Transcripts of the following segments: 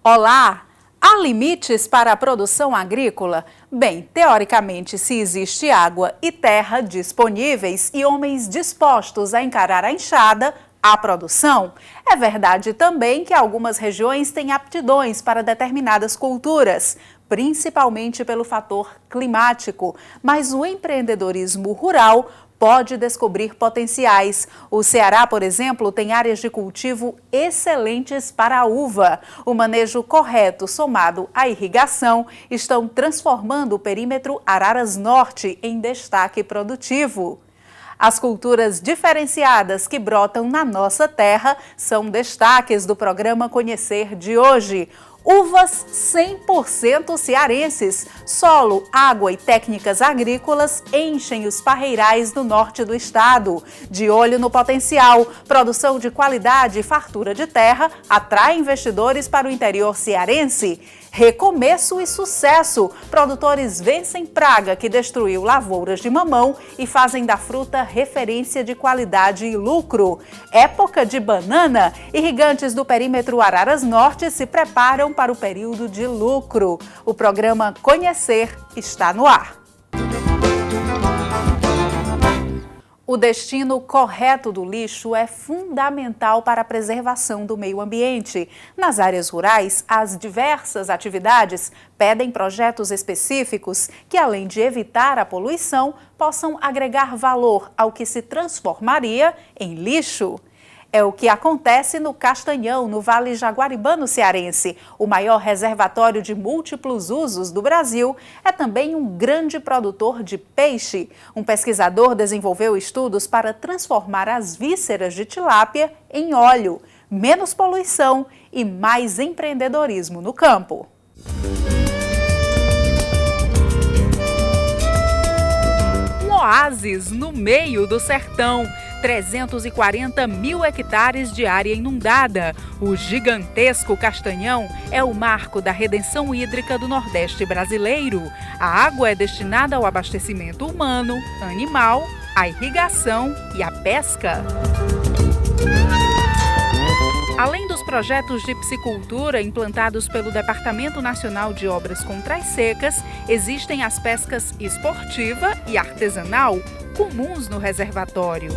Olá! Há limites para a produção agrícola? Bem, teoricamente, se existe água e terra disponíveis e homens dispostos a encarar a enxada, há produção. É verdade também que algumas regiões têm aptidões para determinadas culturas, principalmente pelo fator climático, mas o empreendedorismo rural pode descobrir potenciais. O Ceará, por exemplo, tem áreas de cultivo excelentes para a uva. O manejo correto, somado à irrigação, estão transformando o perímetro Araras Norte em destaque produtivo. As culturas diferenciadas que brotam na nossa terra são destaques do programa Conhecer de hoje. Uvas 100% cearenses, solo, água e técnicas agrícolas enchem os parreirais do norte do estado. De olho no potencial, produção de qualidade e fartura de terra atrai investidores para o interior cearense. Recomeço e sucesso, produtores vencem praga que destruiu lavouras de mamão e fazem da fruta referência de qualidade e lucro. Época de banana, irrigantes do perímetro Araras Norte se preparam para o período de lucro. O programa Conhecer está no ar. O destino correto do lixo é fundamental para a preservação do meio ambiente. Nas áreas rurais, as diversas atividades pedem projetos específicos que, além de evitar a poluição, possam agregar valor ao que se transformaria em lixo. É o que acontece no Castanhão, no Vale Jaguaribano cearense. O maior reservatório de múltiplos usos do Brasil é também um grande produtor de peixe. Um pesquisador desenvolveu estudos para transformar as vísceras de tilápia em óleo. Menos poluição e mais empreendedorismo no campo. Um oásis no meio do sertão. 340 mil hectares de área inundada. O gigantesco Castanhão é o marco da redenção hídrica do Nordeste brasileiro. A água é destinada ao abastecimento humano, animal, à irrigação e à pesca. Além dos projetos de piscicultura implantados pelo Departamento Nacional de Obras Contras Secas, existem as pescas esportiva e artesanal, comuns no reservatório.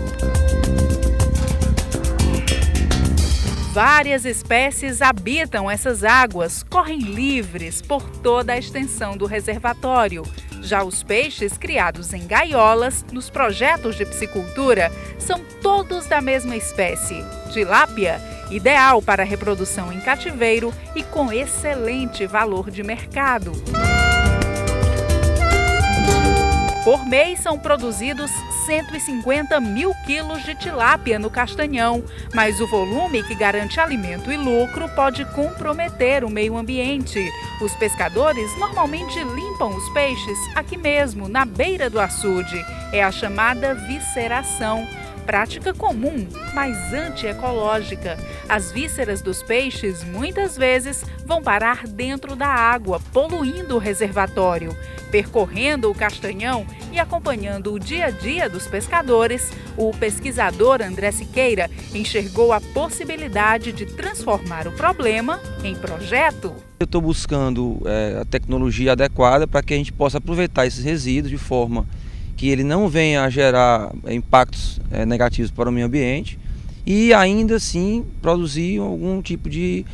Várias espécies habitam essas águas, correm livres por toda a extensão do reservatório. Já os peixes criados em gaiolas, nos projetos de piscicultura, são todos da mesma espécie, tilápia, ideal para reprodução em cativeiro e com excelente valor de mercado. Por mês são produzidos 150 mil quilos de tilápia no Castanhão, mas o volume que garante alimento e lucro pode comprometer o meio ambiente. Os pescadores normalmente limpam os peixes aqui mesmo, na beira do açude. É a chamada visceração. Prática comum, mas antiecológica. As vísceras dos peixes muitas vezes vão parar dentro da água, poluindo o reservatório. Percorrendo o Castanhão e acompanhando o dia a dia dos pescadores, o pesquisador André Siqueira enxergou a possibilidade de transformar o problema em projeto. Eu estou buscando a tecnologia adequada para que a gente possa aproveitar esses resíduos de forma que ele não venha a gerar impactos negativos para o meio ambiente e ainda assim produzir algum tipo de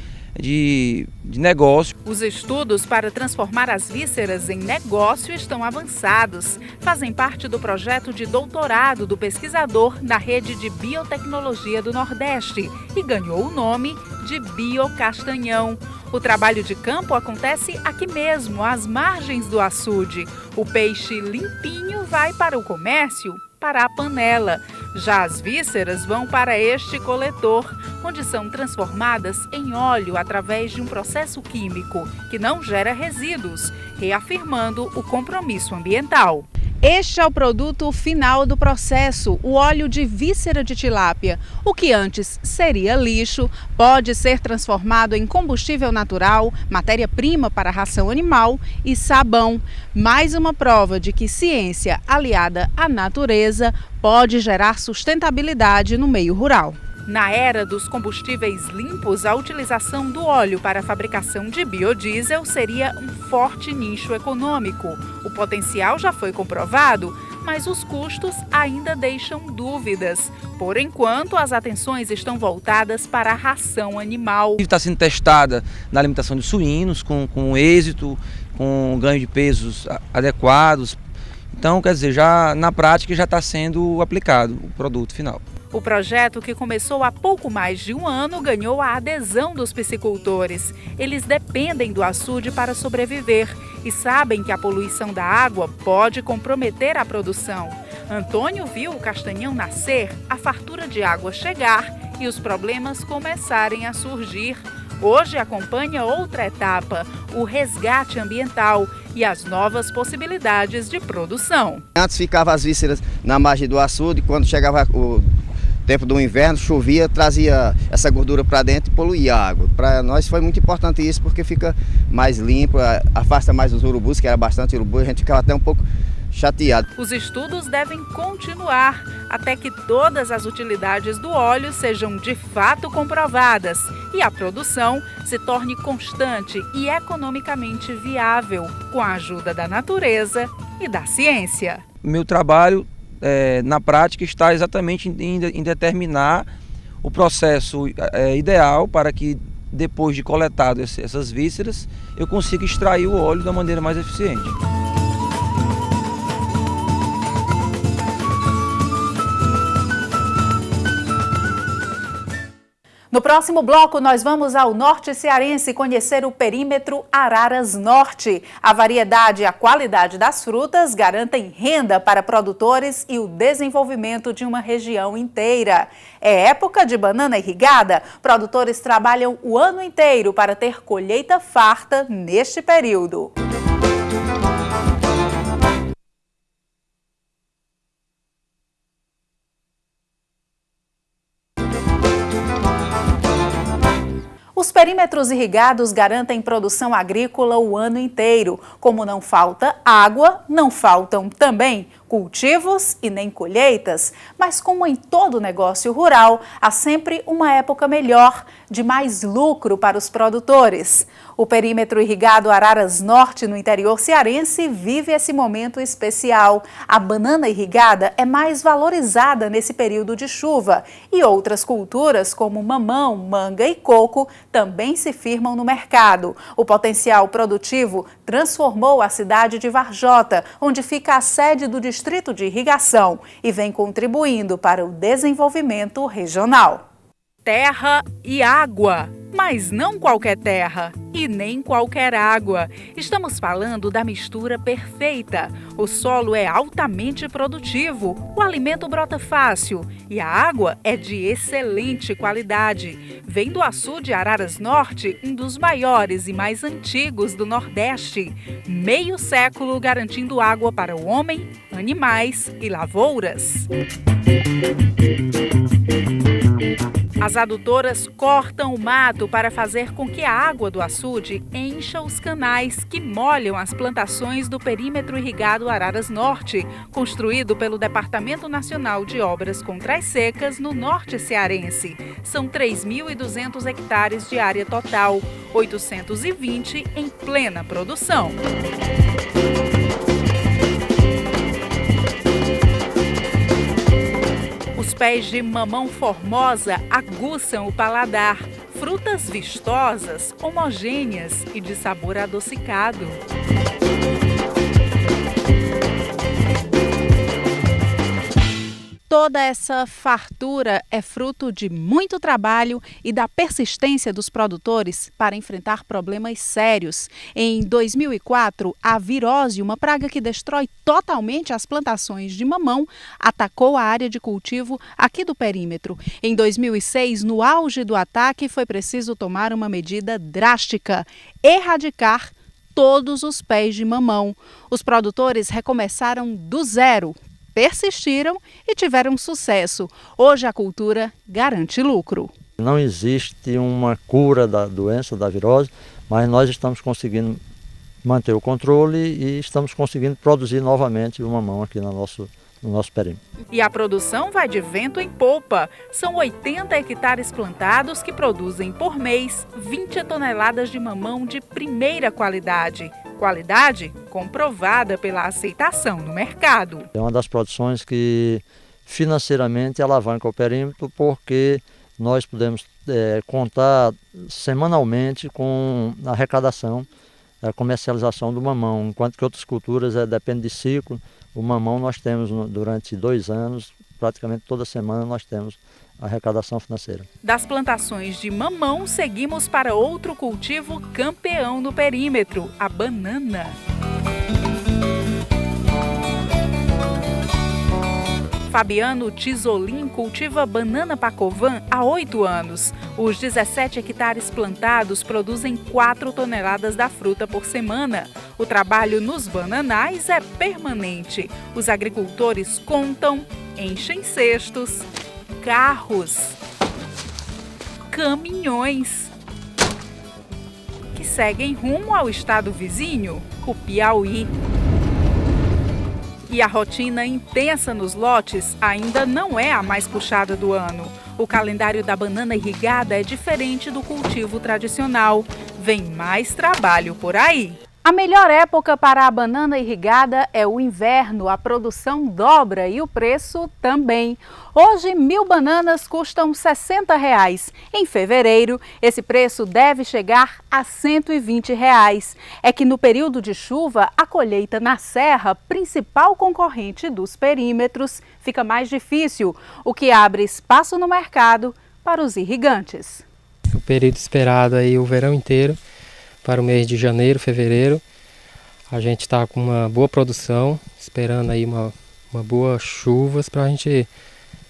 negócio. Os estudos para transformar as vísceras em negócio estão avançados. Fazem parte do projeto de doutorado do pesquisador na Rede de Biotecnologia do Nordeste e ganhou o nome de Biocastanhão. O trabalho de campo acontece aqui mesmo, às margens do açude. O peixe limpinho vai para o comércio, para a panela. Já as vísceras vão para este coletor, onde são transformadas em óleo através de um processo químico que não gera resíduos, reafirmando o compromisso ambiental. Este é o produto final do processo, o óleo de víscera de tilápia. O que antes seria lixo pode ser transformado em combustível natural, matéria-prima para ração animal e sabão. Mais uma prova de que ciência aliada à natureza pode gerar sustentabilidade no meio rural. Na era dos combustíveis limpos, a utilização do óleo para a fabricação de biodiesel seria um forte nicho econômico. O potencial já foi comprovado, mas os custos ainda deixam dúvidas. Por enquanto, as atenções estão voltadas para a ração animal. Está sendo testada na alimentação de suínos, com êxito, com ganho de pesos adequados. Então, quer dizer, já na prática já está sendo aplicado o produto final. O projeto, que começou há pouco mais de um ano, ganhou a adesão dos piscicultores. Eles dependem do açude para sobreviver e sabem que a poluição da água pode comprometer a produção. Antônio viu o Castanhão nascer, a fartura de água chegar e os problemas começarem a surgir. Hoje acompanha outra etapa, o resgate ambiental e as novas possibilidades de produção. Antes ficavam as vísceras na margem do açude, quando chegava o tempo do inverno, chovia, trazia essa gordura para dentro e poluía a água. Para nós foi muito importante isso, porque fica mais limpo, afasta mais os urubus, que era bastante urubu, a gente ficava até um pouco chateado. Os estudos devem continuar até que todas as utilidades do óleo sejam de fato comprovadas e a produção se torne constante e economicamente viável, com a ajuda da natureza e da ciência. Meu trabalho na prática está exatamente em determinar o processo ideal para que, depois de coletado essas vísceras, eu consiga extrair o óleo da maneira mais eficiente. No próximo bloco, nós vamos ao norte cearense conhecer o perímetro Araras Norte. A variedade e a qualidade das frutas garantem renda para produtores e o desenvolvimento de uma região inteira. É época de banana irrigada. Produtores trabalham o ano inteiro para ter colheita farta neste período. Os perímetros irrigados garantem produção agrícola o ano inteiro. Como não falta água, não faltam também cultivos e nem colheitas. Mas como em todo negócio rural, há sempre uma época melhor, de mais lucro para os produtores. O perímetro irrigado Araras Norte, no interior cearense, vive esse momento especial. A banana irrigada é mais valorizada nesse período de chuva e outras culturas, como mamão, manga e coco, também se firmam no mercado. O potencial produtivo transformou a cidade de Varjota, onde fica a sede do Distrito de Irrigação, e vem contribuindo para o desenvolvimento regional. Terra e água, mas não qualquer terra e nem qualquer água. Estamos falando da mistura perfeita. O solo é altamente produtivo, o alimento brota fácil e a água é de excelente qualidade. Vem do açude Araras Norte, um dos maiores e mais antigos do Nordeste. Meio século garantindo água para o homem, animais e lavouras. As adutoras cortam o mato para fazer com que a água do açude encha os canais que molham as plantações do perímetro irrigado Araras Norte, construído pelo Departamento Nacional de Obras contra as Secas no norte cearense. São 3.200 hectares de área total, 820 em plena produção. Os pés de mamão formosa aguçam o paladar. Frutas vistosas, homogêneas e de sabor adocicado. Toda essa fartura é fruto de muito trabalho e da persistência dos produtores para enfrentar problemas sérios. Em 2004, a virose, uma praga que destrói totalmente as plantações de mamão, atacou a área de cultivo aqui do perímetro. Em 2006, no auge do ataque, foi preciso tomar uma medida drástica: erradicar todos os pés de mamão. Os produtores recomeçaram do zero, persistiram e tiveram sucesso. Hoje a cultura garante lucro. Não existe uma cura da doença, da virose, mas nós estamos conseguindo manter o controle e estamos conseguindo produzir novamente o mamão aqui no nosso nosso perímetro. E a produção vai de vento em polpa. São 80 hectares plantados que produzem por mês 20 toneladas de mamão de primeira qualidade. Qualidade comprovada pela aceitação no mercado. É uma das produções que financeiramente alavanca o perímetro, porque nós podemos contar semanalmente com a arrecadação, a comercialização do mamão, enquanto que outras culturas depende de ciclo. O mamão nós temos durante 2 anos, praticamente toda semana nós temos arrecadação financeira. Das plantações de mamão, seguimos para outro cultivo campeão no perímetro, a banana. Fabiano Tisolin cultiva banana pacovan há 8 anos. Os 17 hectares plantados produzem 4 toneladas da fruta por semana. O trabalho nos bananais é permanente. Os agricultores contam, enchem cestos, carros, caminhões, que seguem rumo ao estado vizinho, o Piauí. E a rotina intensa nos lotes ainda não é a mais puxada do ano. O calendário da banana irrigada é diferente do cultivo tradicional. Vem mais trabalho por aí. A melhor época para a banana irrigada é o inverno. A produção dobra e o preço também. Hoje, 1.000 bananas custam R$ 60. Em fevereiro, esse preço deve chegar a R$ 120. É que no período de chuva, a colheita na serra, principal concorrente dos perímetros, fica mais difícil, o que abre espaço no mercado para os irrigantes. O período esperado aí o verão inteiro, para o mês de janeiro, fevereiro. A gente está com uma boa produção, esperando aí uma boa chuvas para a gente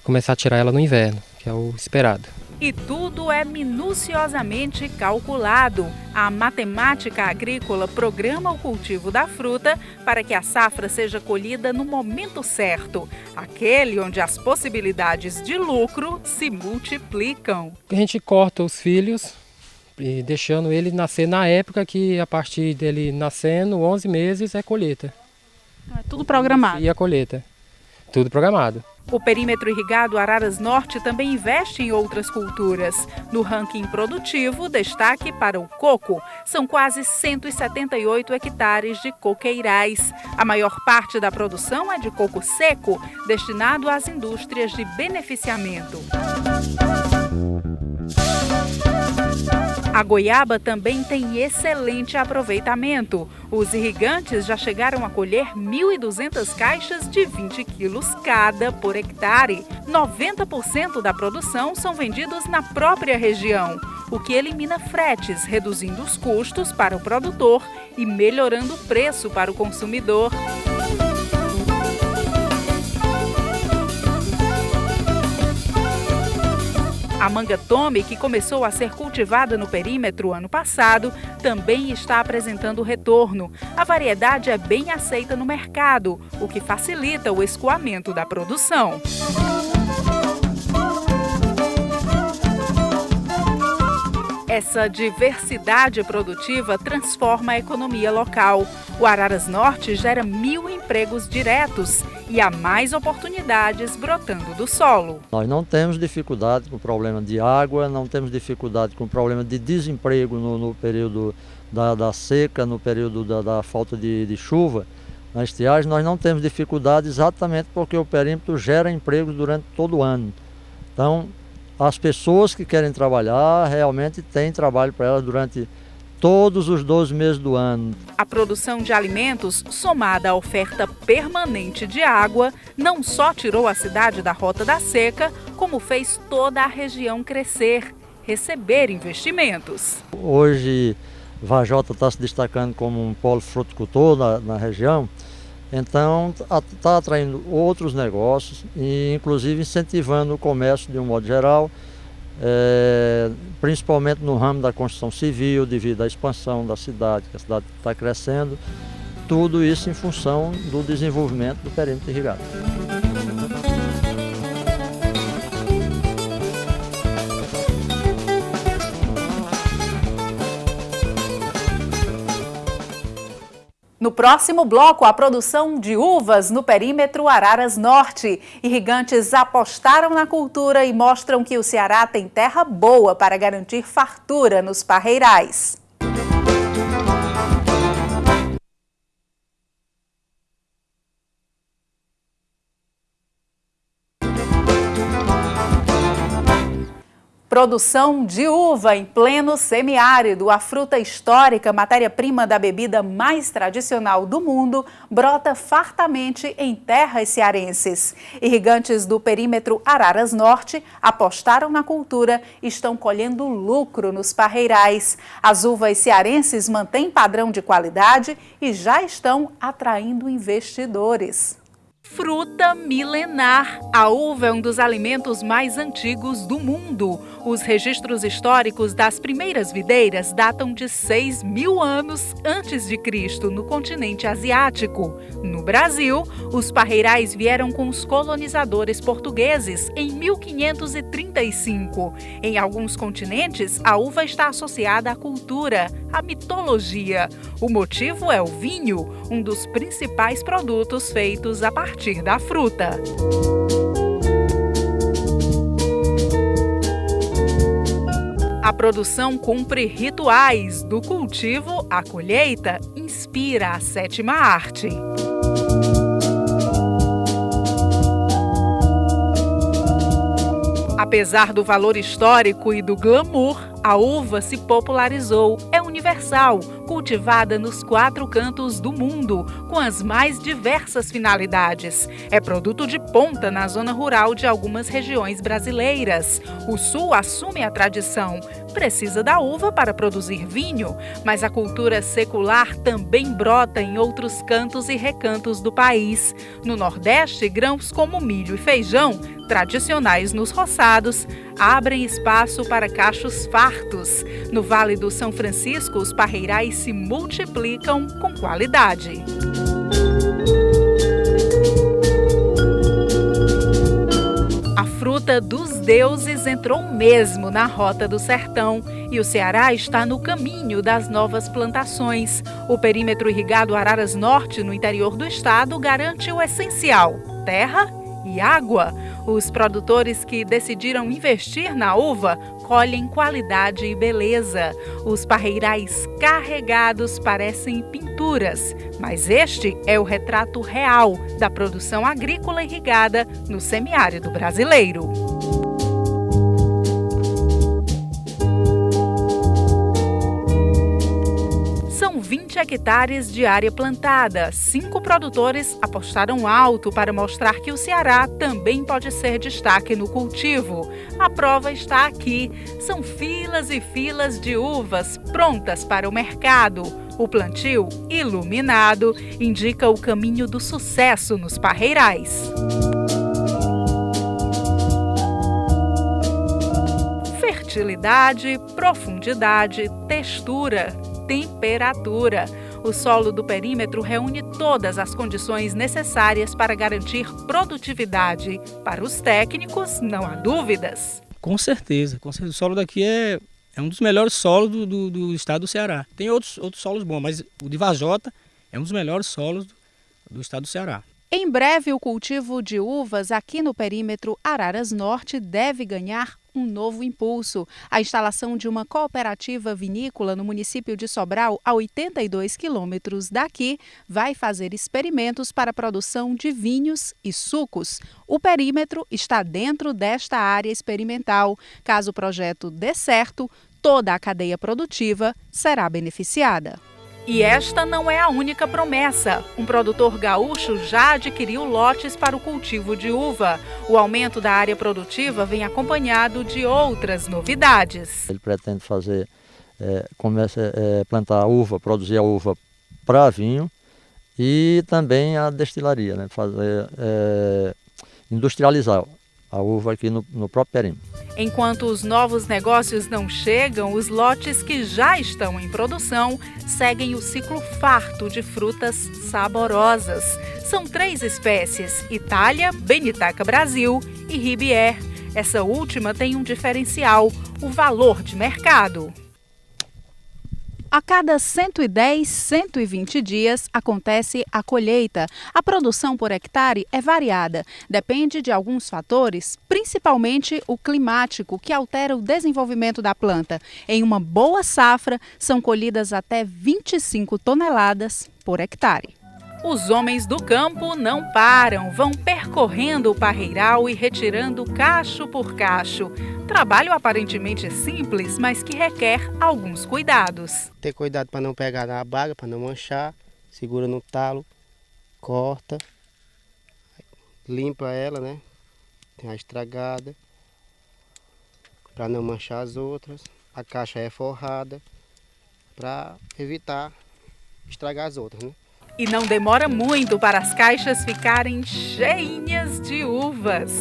começar a tirar ela no inverno, que é o esperado. E tudo é minuciosamente calculado. A matemática agrícola programa o cultivo da fruta para que a safra seja colhida no momento certo, aquele onde as possibilidades de lucro se multiplicam. A gente corta os filhos e deixando ele nascer na época que, a partir dele nascendo, 11 meses é colheita. É tudo programado. E a colheita, tudo programado. O perímetro irrigado Araras Norte também investe em outras culturas. No ranking produtivo, destaque para o coco. São quase 178 hectares de coqueirais. A maior parte da produção é de coco seco, destinado às indústrias de beneficiamento. A goiaba também tem excelente aproveitamento. Os irrigantes já chegaram a colher 1.200 caixas de 20 quilos cada por hectare. 90% da produção são vendidos na própria região, o que elimina fretes, reduzindo os custos para o produtor e melhorando o preço para o consumidor. A manga tome, que começou a ser cultivada no perímetro ano passado, também está apresentando retorno. A variedade é bem aceita no mercado, o que facilita o escoamento da produção. Essa diversidade produtiva transforma a economia local. O Araras Norte gera 1.000 empregos diretos e há mais oportunidades brotando do solo. Nós não temos dificuldade com o problema de água, não temos dificuldade com o problema de desemprego no período da seca, no período da falta de chuva. Na estiagem nós não temos dificuldade exatamente porque o perímetro gera empregos durante todo o ano. Então, as pessoas que querem trabalhar realmente têm trabalho para elas durante todos os 12 meses do ano. A produção de alimentos, somada à oferta permanente de água, não só tirou a cidade da rota da seca, como fez toda a região crescer, receber investimentos. Hoje, Vajota está se destacando como um polo fruticultor na região, então está atraindo outros negócios e inclusive incentivando o comércio de um modo geral, principalmente no ramo da construção civil, devido à expansão da cidade, que a cidade está crescendo, tudo isso em função do desenvolvimento do perímetro irrigado. No próximo bloco, a produção de uvas no perímetro Araras Norte. Irrigantes apostaram na cultura e mostram que o Ceará tem terra boa para garantir fartura nos parreirais. Produção de uva em pleno semiárido. A fruta histórica, matéria-prima da bebida mais tradicional do mundo, brota fartamente em terras cearenses. Irrigantes do perímetro Araras Norte apostaram na cultura e estão colhendo lucro nos parreirais. As uvas cearenses mantêm padrão de qualidade e já estão atraindo investidores. Fruta milenar. A uva é um dos alimentos mais antigos do mundo. Os registros históricos das primeiras videiras datam de 6.000 anos antes de Cristo, no continente asiático. No Brasil, os parreirais vieram com os colonizadores portugueses em 1535. Em alguns continentes, a uva está associada à cultura, à mitologia. O motivo é o vinho, um dos principais produtos feitos a partir da fruta. A produção cumpre rituais, do cultivo à colheita, inspira a sétima arte. Apesar do valor histórico e do glamour, a uva se popularizou, é universal, cultivada nos 4 cantos do mundo, com as mais diversas finalidades. É produto de ponta na zona rural de algumas regiões brasileiras. O Sul assume a tradição, precisa da uva para produzir vinho, mas a cultura secular também brota em outros cantos e recantos do país. No Nordeste, grãos como milho e feijão, tradicionais nos roçados, abrem espaço para cachos fartos. No Vale do São Francisco, os parreirais se multiplicam com qualidade. A fruta dos deuses entrou mesmo na Rota do Sertão e o Ceará está no caminho das novas plantações. O perímetro irrigado Araras Norte, no interior do estado, garante o essencial: terra e água. Os produtores que decidiram investir na uva colhem qualidade e beleza. Os parreirais carregados parecem pinturas, mas este é o retrato real da produção agrícola irrigada no semiárido brasileiro. São 20 hectares de área plantada. 5 produtores apostaram alto para mostrar que o Ceará também pode ser destaque no cultivo. A prova está aqui. São filas e filas de uvas prontas para o mercado. O plantio, iluminado, indica o caminho do sucesso nos parreirais. Fertilidade, profundidade, textura, temperatura. O solo do perímetro reúne todas as condições necessárias para garantir produtividade. Para os técnicos, não há dúvidas. Com certeza. O solo daqui é um dos melhores solos do estado do Ceará. Tem outros solos bons, mas o de Vajota é um dos melhores solos do estado do Ceará. Em breve, o cultivo de uvas aqui no perímetro Araras Norte deve ganhar um novo impulso. A instalação de uma cooperativa vinícola no município de Sobral, a 82 quilômetros daqui, vai fazer experimentos para a produção de vinhos e sucos. O perímetro está dentro desta área experimental. Caso o projeto dê certo, toda a cadeia produtiva será beneficiada. E esta não é a única promessa. Um produtor gaúcho já adquiriu lotes para o cultivo de uva. O aumento da área produtiva vem acompanhado de outras novidades. Ele pretende plantar a uva, produzir a uva para vinho e também a destilaria, né? Industrializar a uva aqui no próprio perímetro. Enquanto os novos negócios não chegam, os lotes que já estão em produção seguem o ciclo farto de frutas saborosas. São 3 espécies: Itália, Benitaca Brasil e Ribier. Essa última tem um diferencial: o valor de mercado. A cada 110, 120 dias acontece a colheita. A produção por hectare é variada. Depende de alguns fatores, principalmente o climático, que altera o desenvolvimento da planta. Em uma boa safra, são colhidas até 25 toneladas por hectare. Os homens do campo não param, vão percorrendo o parreiral e retirando cacho por cacho. Trabalho aparentemente simples, mas que requer alguns cuidados. Ter cuidado para não pegar na baga, para não manchar, segura no talo, corta, limpa ela, né? Tem a estragada, para não manchar as outras. A caixa é forrada, para evitar estragar as outras, né? E não demora muito para as caixas ficarem cheinhas de uvas.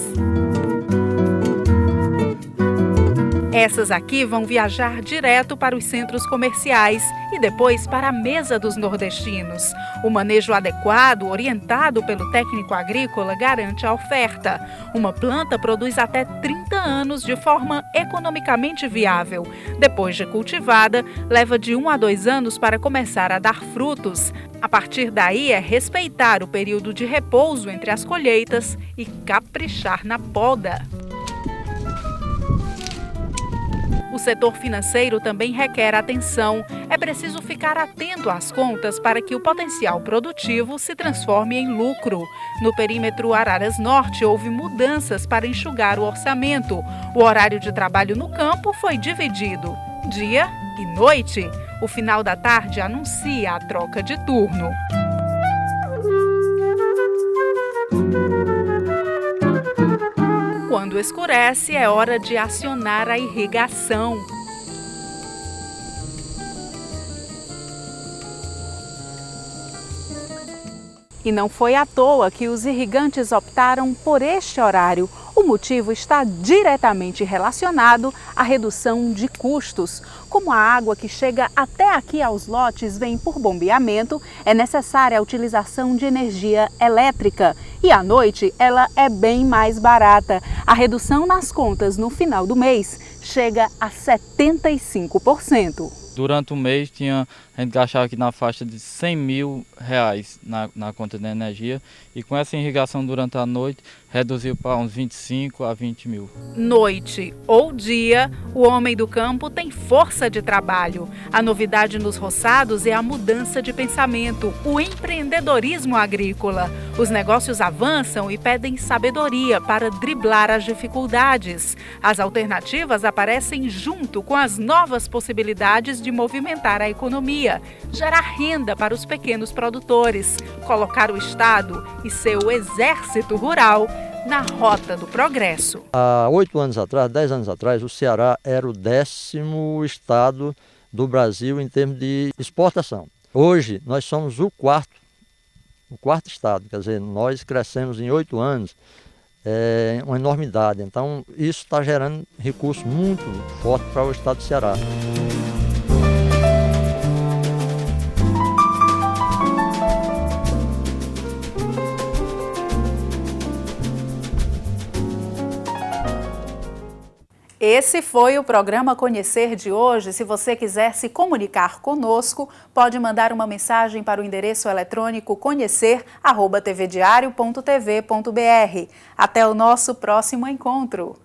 Essas aqui vão viajar direto para os centros comerciais e depois para a mesa dos nordestinos. O manejo adequado, orientado pelo técnico agrícola, garante a oferta. Uma planta produz até 30 anos de forma economicamente viável. Depois de cultivada, leva de 1 a 2 anos para começar a dar frutos. A partir daí é respeitar o período de repouso entre as colheitas e caprichar na poda. O setor financeiro também requer atenção. É preciso ficar atento às contas para que o potencial produtivo se transforme em lucro. No perímetro Araras Norte, houve mudanças para enxugar o orçamento. O horário de trabalho no campo foi dividido. Dia e noite. O final da tarde anuncia a troca de turno. Quando escurece, é hora de acionar a irrigação. E não foi à toa que os irrigantes optaram por este horário. O motivo está diretamente relacionado à redução de custos. Como a água que chega até aqui aos lotes vem por bombeamento, é necessária a utilização de energia elétrica. E à noite ela é bem mais barata. A redução nas contas no final do mês chega a 75%. Durante o mês a gente gastava aqui na faixa de R$100 mil na conta de energia, e com essa irrigação durante a noite reduziu para uns 25 a 20 mil. Noite ou dia, o homem do campo tem força de trabalho. A novidade nos roçados é a mudança de pensamento, o empreendedorismo agrícola. Os negócios avançam e pedem sabedoria para driblar as dificuldades. As alternativas aparecem junto com as novas possibilidades de movimentar a economia, gerar renda para os pequenos produtores, colocar o Estado e seu exército rural na rota do progresso. Há 8 anos atrás, 10 anos atrás, o Ceará era o 10º estado do Brasil em termos de exportação. Hoje nós somos o quarto estado, quer dizer, nós crescemos em 8 anos, uma enormidade. Então isso está gerando recurso muito forte para o estado do Ceará. Esse foi o programa Conhecer de hoje. Se você quiser se comunicar conosco, pode mandar uma mensagem para o endereço eletrônico conhecer@tvdiario.tv.br. Até o nosso próximo encontro.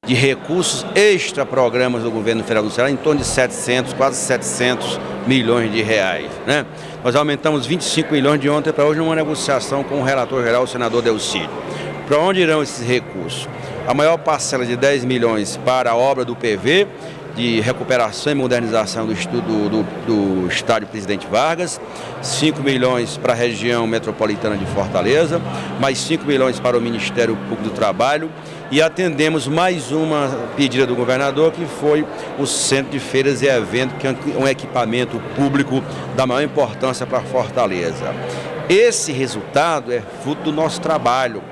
de recursos extra-programas do governo federal do Ceará, em torno de 700, quase 700 milhões de reais, né? Nós aumentamos 25 milhões de ontem para hoje numa negociação com o relator geral, o senador Delcídio. Para onde irão esses recursos? A maior parcela de 10 milhões para a obra do PV, de recuperação e modernização do estádio Presidente Vargas, 5 milhões para a região metropolitana de Fortaleza, mais 5 milhões para o Ministério Público do Trabalho, e atendemos mais uma pedida do governador, que foi o Centro de Feiras e Eventos, que é um equipamento público da maior importância para Fortaleza. Esse resultado é fruto do nosso trabalho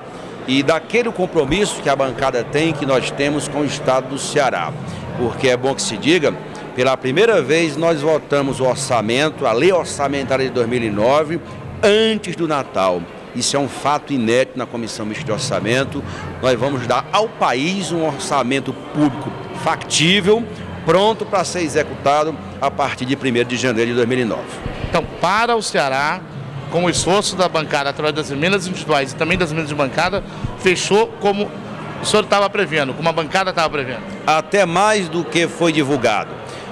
e daquele compromisso que a bancada tem, que nós temos com o Estado do Ceará. Porque é bom que se diga, pela primeira vez nós votamos o orçamento, a lei orçamentária de 2009, antes do Natal. Isso é um fato inédito na Comissão Mista de Orçamento. Nós vamos dar ao país um orçamento público factível, pronto para ser executado a partir de 1º de janeiro de 2009. Então, para o Ceará, com o esforço da bancada através das emendas individuais e também das emendas de bancada, fechou como o senhor estava prevendo, como a bancada estava prevendo? Até mais do que foi divulgado.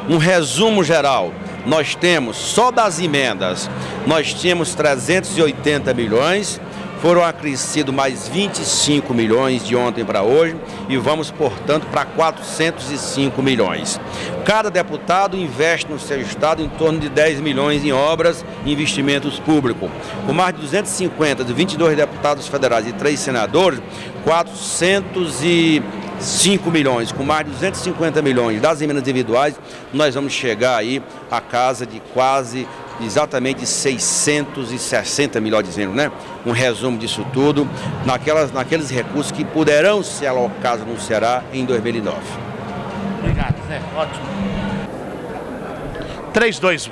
Um resumo geral, nós temos, só das emendas, nós tínhamos 380 milhões, foram acrescidos mais 25 milhões de ontem para hoje e vamos, portanto, para 405 milhões. Cada deputado investe no seu estado em torno de 10 milhões em obras e investimentos públicos. Com mais de 250 de 22 deputados federais e 3 senadores, 405 milhões, com mais de 250 milhões das emendas individuais, nós vamos chegar aí à casa de quase exatamente 660 milhões, dizendo, né? Um resumo disso tudo, naqueles recursos que poderão ser alocados no Ceará em 2009. Obrigado, Zé. Ótimo. 3, 2, 1.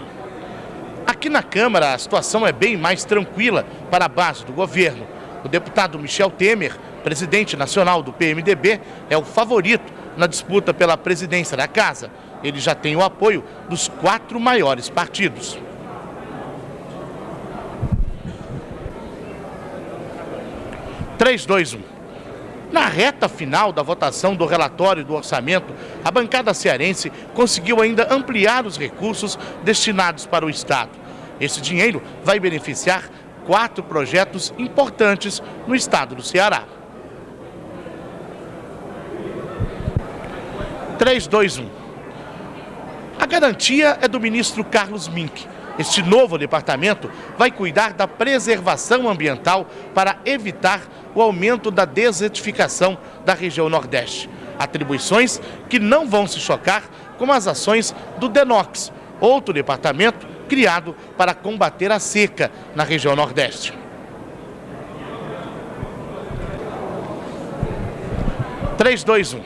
Aqui na Câmara a situação é bem mais tranquila para a base do governo. O deputado Michel Temer, presidente nacional do PMDB, é o favorito na disputa pela presidência da casa. Ele já tem o apoio dos 4 maiores partidos. 3, 2, 1. Na reta final da votação do relatório do orçamento, a bancada cearense conseguiu ainda ampliar os recursos destinados para o Estado. Esse dinheiro vai beneficiar 4 projetos importantes no estado do Ceará. 3, 2, 1. A garantia é do ministro Carlos Mink. Este novo departamento vai cuidar da preservação ambiental para evitar o aumento da desertificação da região Nordeste. Atribuições que não vão se chocar com as ações do DENOX, outro departamento criado para combater a seca na região Nordeste. 3, 2, 1.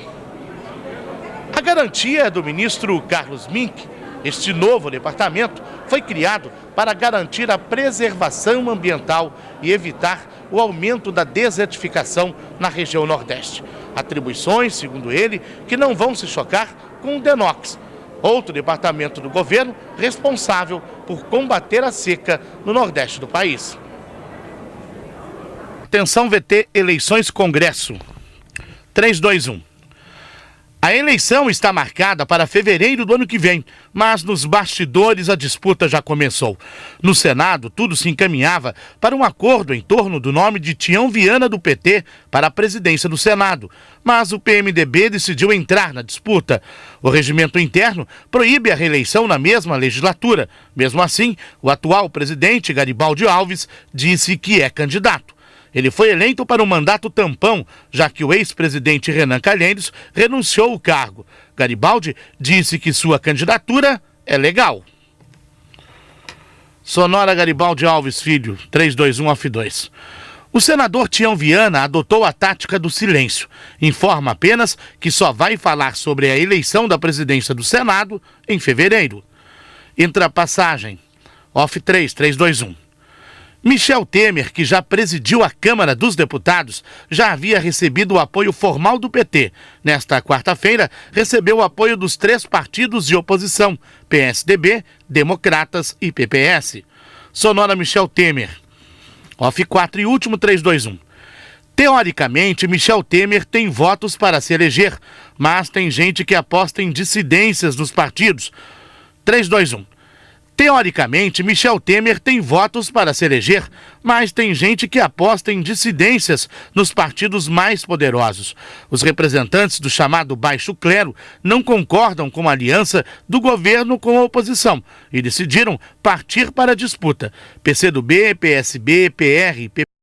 A garantia é do ministro Carlos Mink. Este novo departamento foi criado para garantir a preservação ambiental e evitar o aumento da desertificação na região Nordeste. Atribuições, segundo ele, que não vão se chocar com o DENOX, outro departamento do governo responsável por combater a seca no Nordeste do país. Atenção VT, eleições Congresso. 3, 2, 1. A eleição está marcada para fevereiro do ano que vem, mas nos bastidores a disputa já começou. No Senado, tudo se encaminhava para um acordo em torno do nome de Tião Viana do PT para a presidência do Senado. Mas o PMDB decidiu entrar na disputa. O regimento interno proíbe a reeleição na mesma legislatura. Mesmo assim, o atual presidente, Garibaldi Alves, disse que é candidato. Ele foi eleito para um mandato tampão, já que o ex-presidente Renan Calheiros renunciou ao cargo. Garibaldi disse que sua candidatura é legal. Sonora Garibaldi Alves Filho, 321 F2. O senador Tião Viana adotou a tática do silêncio. Informa apenas que só vai falar sobre a eleição da presidência do Senado em fevereiro. Entra a passagem. Off 3, 321. Michel Temer, que já presidiu a Câmara dos Deputados, já havia recebido o apoio formal do PT. Nesta quarta-feira, recebeu o apoio dos 3 partidos de oposição, PSDB, Democratas e PPS. Sonora Michel Temer. Off 4 e último 321. Teoricamente, Michel Temer tem votos para se eleger, mas tem gente que aposta em dissidências nos partidos. 3, 2, 1. Teoricamente, Michel Temer tem votos para se eleger, mas tem gente que aposta em dissidências nos partidos mais poderosos. Os representantes do chamado Baixo Clero não concordam com a aliança do governo com a oposição e decidiram partir para a disputa. PCdoB, PSB, PR,